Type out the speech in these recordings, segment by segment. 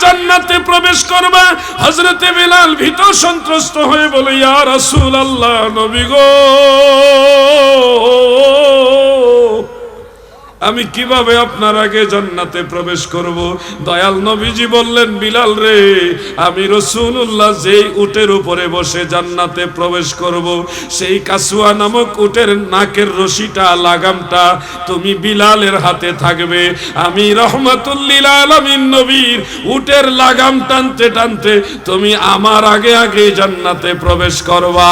জান্নাতে প্রবেশ করবা। হযরতে বিলাল ভীত সন্ত্রস্ত হয়ে বলে, ইয়া রাসূলুল্লাহ, নবী গো, আমি কিভাবে আপনার আগে জান্নাতে প্রবেশ করব? দয়াল নবীজি বললেন, বিলাল রে, আমি রাসূলুল্লাহ যেই উটের উপরে বসে জান্নাতে প্রবেশ করব, সেই কাসুয়া নামক উটের নাকের রশিটা, লাগামটা তুমি বিলালের হাতে থাকবে। আমি রহমাতুল লিল আলামিন নবীর উটের লাগাম টানতে টানতে তুমি আমার আগে আগে জান্নাতে প্রবেশ করবা।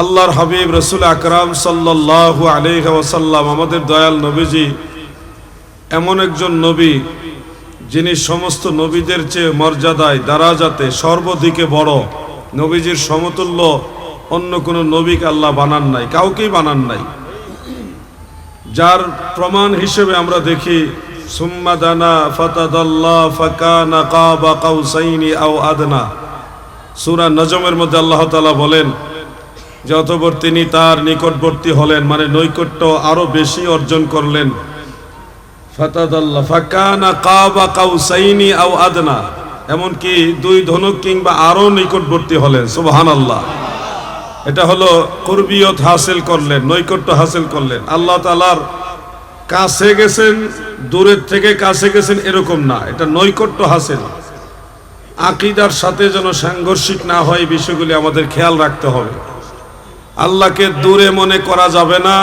আল্লাহর হাবিব রাসূল আকরাম সাল্লাল্লাহু আলাইহি ওয়াসাল্লাম, আমাদের দয়াল নবীজি এমন একজন নবী যিনি সমস্ত নবীদের চেয়ে মর্যাদায়, দারাজাতে সর্বদিকে বড়। নবীজির সমতুল্য অন্য কোনো নবীকে আল্লাহ বানান নাই, কাউকেই বানান নাই। যার প্রমাণ হিসেবে আমরা দেখি, সুম্মা দানা ফাতাদাল্লাহ ফাকানা কাবা কাউসাইনি আও আদনা, সূরা নজমের মধ্যে আল্লাহ তাআলা বলেন যে অতঃপর তিনি তার নিকটবর্তী হলেন, মানে নৈকট্য আরো বেশি অর্জন করলেন। ফাতাদাল্লাহ ফাকানা কাবা কাউসাইনি আও আদনা, এমনকি দুই ধনুক কিংবা আরো নিকটবর্তী হলেন। সুবহানাল্লাহ। এটা হলো কুরবিয়ত হাসিল করলেন, নৈকট্য হাসিল করলেন। আল্লাহ তাআলার কাছে গেছেন, দূরের থেকে কাছে গেছেন এরকম না, এটা নৈকট্য হাসিল। আকীদার সাথে যেন সাংঘর্ষিক না হয়, বিষয়গুলি আমাদের খেয়াল রাখতে হবে। আল্লাহকে দূরে মনে করা যাবে না।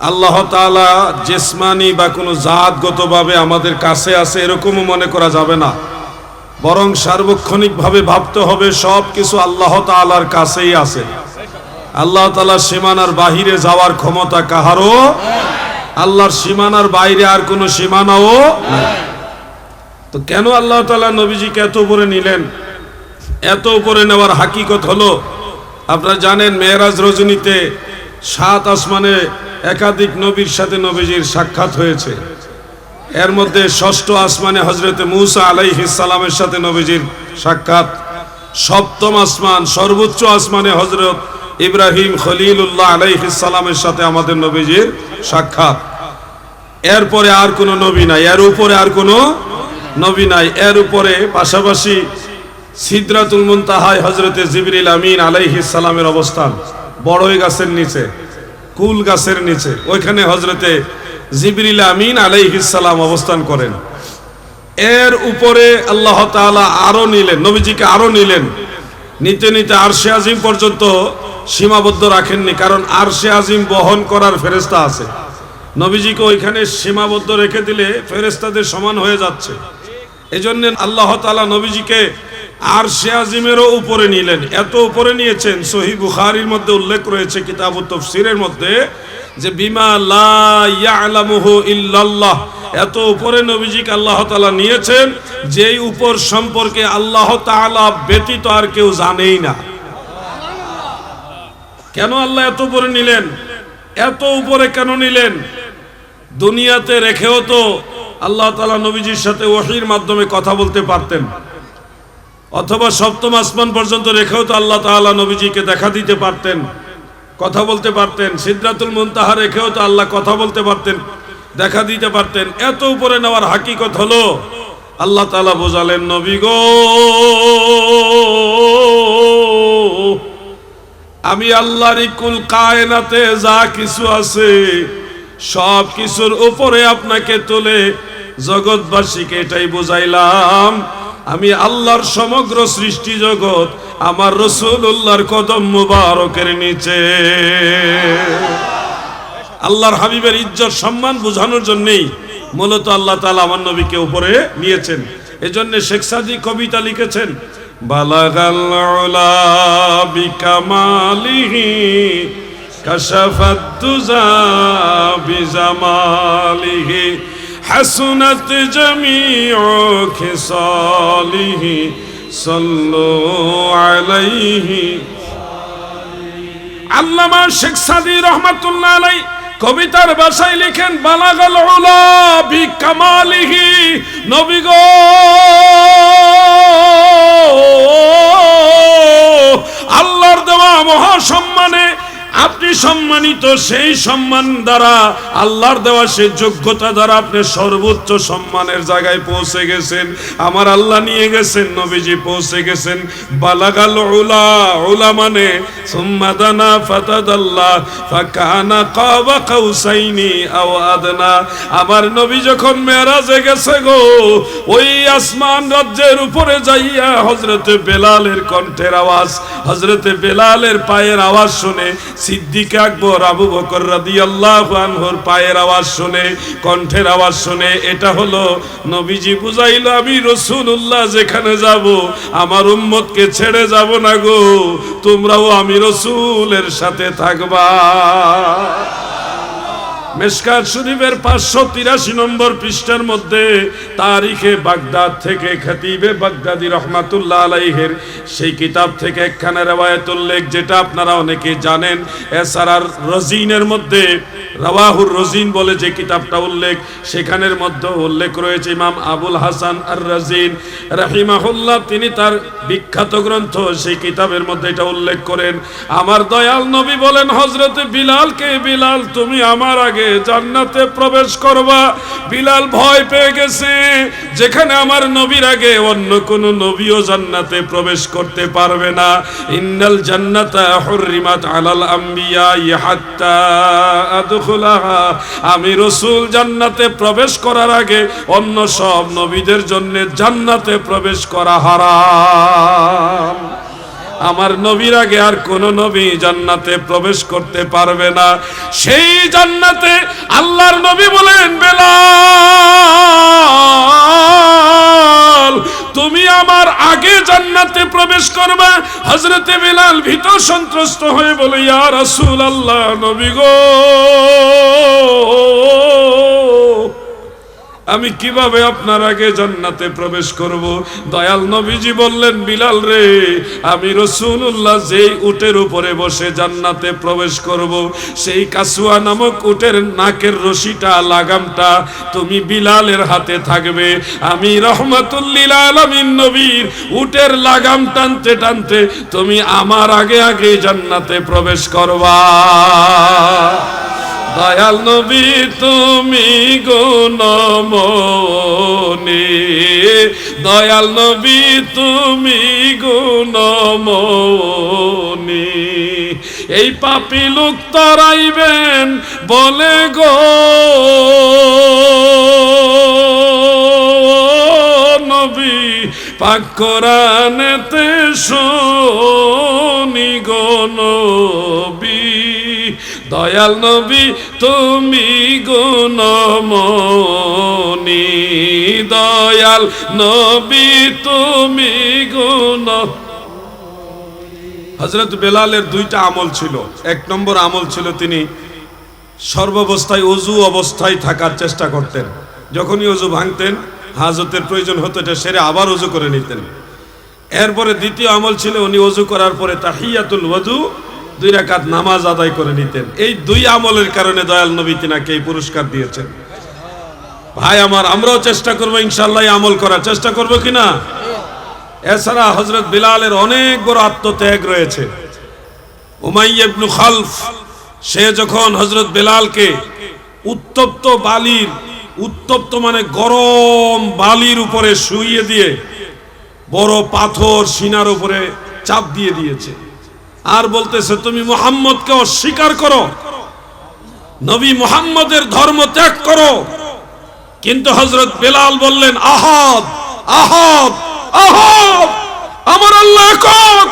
আল্লাহ তাআলা জিসমানি বা কোনো জাতগতভাবে আমাদের কাছে আছে এরকমও মনে করা যাবে না, বরং সার্বক্ষণিকভাবে ভাবতে হবে সব কিছু আল্লাহ তাআলার কাছেই আছে। আল্লাহ তাআলার সীমানার বাহিরে যাওয়ার ক্ষমতা কাহারও, আল্লাহর সীমানার বাইরে আর কোনো সীমানাও নেই। তো কেন আল্লাহ তাআলা নবীজিকে এত উপরে নিলেন? এত উপরে নেওয়ার হাকিকত হলো, আপনারা জানেন মেরাজ রজনীতে 7 আসমানে একাধিক নবীর সাথে নবীজির সাক্ষাৎ হয়েছে। এর মধ্যে 6ষ্ঠ আসমানে হযরতে মূসা আলাইহিস সালামের সাথে নবীজির সাক্ষাৎ। 7ম আসমান, সর্বোচ্চ আসমানে হযরত ইব্রাহিম খলিলুল্লাহ আলাইহিস সালামের সাথে আমাদের নবীজির সাক্ষাৎ। এরপরে আর কোনো নবী নাই, এর উপরে আর কোনো নবী নাই। এর উপরে পাশাপাশি সিদরাতুল মুনতাহায় হযরতে জিবরিল আমিন আলাইহিস সালামের অবস্থান। বড়ই গাছের নিচে, কুল গাছের নিচে, ওইখানে হযরতে জিবরিল আমিন আলাইহিস সালাম অবস্থান করেন। এর উপরে আল্লাহ তাআলা আরো নিলেন, নবীজিকে আরো নিলেন। নিতে নিতে আরশে আজিম পর্যন্ত সীমাবদ্ধ রাখেননি, কারণ আরশে আজিম বহন করার ফেরেশতা আছে। নবীজিকে ওইখানে সীমাবদ্ধ রেখে দিলে ফেরেশতাদের সমান হয়ে যাচ্ছে। এজন্য আল্লাহ তাআলা নবীজিকে আরশে আজিমেরও উপরে নিলেন। এত উপরে নিয়েছেন, সহিহ বুখারীর মধ্যে উল্লেখ রয়েছে কিতাবুত তাফসীরের মধ্যে, যে বিমা লা ইয়ালামুহু ইল্লাল্লাহ, এত উপরে নবীজিকে আল্লাহ তাআলা নিয়েছেন যেই উপর সম্পর্কে আল্লাহ তাআলা ব্যতীত আর কেউ জানেই না। কেন আল্লাহ এত উপরে নিলেন? এত উপরে কেন নিলেন? দুনিয়াতে রেখেও তো আল্লাহ তাআলা নবীজির সাথে ওহীর মাধ্যমে কথা বলতে পারতেন, অথবা 7ম আসমান পর্যন্ত রেখেও তো আল্লাহ তাআলা নবীজিকে দেখা দিতে পারতেন, কথা বলতে পারতেন। সিদরাতুল মুনতাহা রেখেও তো আল্লাহ কথা বলতে পারতেন, দেখা দিতে পারতেন। এত উপরে নেওয়ার হাকিকত হলো আল্লাহ তাআলা বোঝালেন, নবী গো, আমি আল্লাহরই কুল কায়নাতে যা কিছু আছে সব কিছুর উপরে আপনাকে তুলে জগৎবাসীকে এটাই বুঝাইলাম, আমি আল্লাহর সমগ্র সৃষ্টি জগৎ আমার রাসূলুল্লাহর কদম মুবারকের নিচে। আল্লাহর হাবিবের ইজ্জত সম্মান বোঝানোর জন্যই মূলত আল্লাহ তাআলা আমার নবীকে উপরে নিয়েছেন। এজন্য শেখ সাদী কবিতা লিখেছেন, বালাগাল উলা বিকামালিহি কাশাফাত দুজা বিজামালিহি হাসুনাত জামিউ খিসালিহি সাল্লু আলাইহি। আল্লামা শেখ সাদী রাহমাতুল্লাহ আলাইহি কবিতার ভাষায় লিখেন, বালাগাল উলা বিকামালিহি, নবী গো, আল্লাহর দেওয়া মহা সম্মানে আপনি সম্মানিত, সেই সম্মান দ্বারা আল্লাহর দেওয়া সেই যোগ্যতা দ্বারা আপনি সর্বোচ্চ সম্মানের জায়গায় পৌঁছে গেছেন। আমার আল্লাহ নিয়ে গেছেন, নবীজি পৌঁছে গেছেন বালাগাল উলা। উলা মানে সুম্মা দানা ফাতাদাল্লাহ ফাকানা কাবা কাউসাইনি আও আদনা। আমার নবী যখন মেরাজে গেছে গো, ওই আসমান রাজ্যের উপরে যাইয়া হযরতে বেলালের কণ্ঠের আওয়াজ, হযরতে বেলালের পায়ের আওয়াজ শুনে, সিদ্দিক আকবর আবু বকর রাদিয়াল্লাহু আনহুর পায়ের আওয়াজ শুনে, কণ্ঠের আওয়াজ শুনে, এটা হলো নবীজি বুঝাইলো আমি রাসূলুল্লাহ যেখানে যাব আমার উম্মতকে ছেড়ে যাব না গো, তোমরাও আমি রাসূলের সাথে থাকবা। মিশকাত শরীফের 583 নম্বর পৃষ্ঠার মধ্যে তারিখে বাগদাদ থেকে খতিবে বাগদাদি রহমাতুল্লাহ আলাইহির সেই কিতাব থেকে একখানা রওয়ায়াত উল্লেখ, যেটা আপনারা অনেকে জানেন। এছাড়া রজিনের মধ্যে রাওয়াহুর রজিন বলে যে কিতাবটা উল্লেখ, সেখানের মধ্যে উল্লেখ রয়েছে ইমাম আবুল হাসান আর রাজিন রাহিমাহুল্লাহ, তিনি তার বিখ্যাত গ্রন্থ সেই কিতাবের মধ্যে এটা উল্লেখ করেন। আমার দয়াল নবী বলেন হযরতে বিলালকে, বিলাল তুমি আমার আগে জান্নাতে প্রবেশ করবা। বিলাল ভয় পেয়ে গেছে, যেখানে আমার নবীর আগে অন্য কোন নবীও জান্নাতে প্রবেশ করতে পারবে না। ইন্নাল জান্নাতা হুররিমাত আলাল আম্বিয়া হাত্তা আদখুলাহা। আমি রাসূল জান্নাতে প্রবেশ করার আগে অন্য সব নবীদের জন্য জান্নাতে প্রবেশ করা হারাম। আমার নবীর আগে আর কোন নবী জান্নাতে প্রবেশ করতে পারবে না। সেই জান্নাতে আল্লাহর নবী বলেন বেলাল তুমি আমার আগে জান্নাতে প্রবেশ করবা। হযরতে বেলাল ভীত সন্ত্রস্ত হয়ে বলে ইয়া রাসূলুল্লাহ, নবী গো আমি কিভাবে আপনার আগে জান্নাতে প্রবেশ করব? দয়াল নবীজি বললেন বিলাল রে, আমি রাসূলুল্লাহ যেই উটের উপরে বসে জান্নাতে প্রবেশ করব, সেই কাসুয়া নামক উটের নাকের রশিটা, লাগামটা তুমি বিলালের হাতে থাকবে। আমি রহমাতুল লিল আলামিন নবীর উটের লাগাম টানতে টানতে তুমি আমার আগে আগে জান্নাতে প্রবেশ করবা। দয়াল নবী তুমি গুণমনি, দয়াল নবী তুমি গুণমনি, এই পাপী লোক তারাইবেন বলে গো নবী, পাক কোরআনেতে শুনি গো নবী। দয়াল নবী তুমি গুণমনি, দয়াল নবী তুমি গুণ। হযরত বেলালের দুইটা আমল ছিল। এক নম্বর আমল ছিল তিনি সর্বাবস্থায় অজু অবস্থায় থাকার চেষ্টা করতেন। যখনই অজু ভাঙতেন, হাজতের প্রয়োজন হতো, এটা সেরে আবার অজু করে নিতেন। এরপরে দ্বিতীয় আমল ছিল উনি অজু করার পরে তাহিয়াতুল ওযু 2 রাকাত নামাজ আদায় করে নিতেন। এই 2 আমলের কারণে দয়াল নবী তিনাকে এই পুরস্কার দিয়েছেন। ভাই আমার, আমরাও চেষ্টা করব ইনশাআল্লাহ আমল করার চেষ্টা করব কিনা। এছাড়া হযরত বিলালের অনেক বড় আত্মত্যাগ রয়েছে। উমাইয়া ইবনে খালফ সে যখন হযরত বেলালকে উত্তপ্ত বালির, উত্তপ্ত মানে গরম বালির উপরে শুইয়ে দিয়ে বড় পাথর সিনার উপরে চাপ দিয়ে দিয়েছে, আর বলতেছে তুমি মুহাম্মদকে অস্বীকার করো, নবী মুহাম্মদের ধর্ম ত্যাগ করো। কিন্তু হযরত বেলাল বললেন আহাদ আহাদ আহাদ, আমার আল্লাহ একক,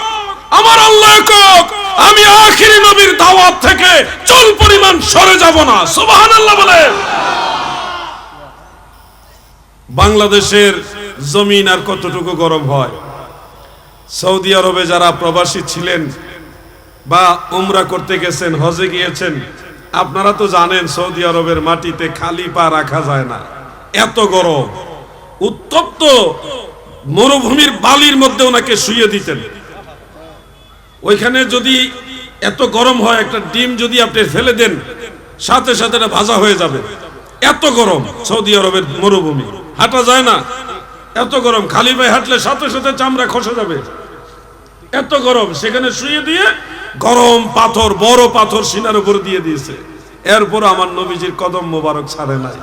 আমার আল্লাহ একক, আমি আখিরি নবীর দাওয়াত থেকে চুল পরিমাণ সরে যাব না। সুবহানাল্লাহ বলে। বাংলাদেশের জমিন আর কতটুকু গরম হয়? সৌদি আরবে যারা প্রবাসী ছিলেন বা উমরা করতে গেছেন, হজে গিয়েছেন, আপনারা তো জানেন সৌদি আরবের মাটিতে খালি পা রাখা যায় না, এত গরম। উত্তপ্ত মরুভূমির বালির মধ্যে ওনাকে শুইয়ে দিতেন। ওইখানে যদি এত গরম হয়, একটা ডিম যদি আপনি ফেলে দেন সাথে সাথে এটা ভাজা হয়ে যাবে, এত গরম। সৌদি আরবের মরুভূমি, হাঁটা যায় না, এত গরম। খালি পায়ে হাঁটলে সাথে সাথে চামড়া খসে যাবে, এত গরম। সেখানে শুয়ে দিয়ে গরম পাথর, বড় পাথর সিনার উপর দিয়ে দিয়েছে, এরপর আমার নবীজির কদম মোবারক ছাড়ে নাই।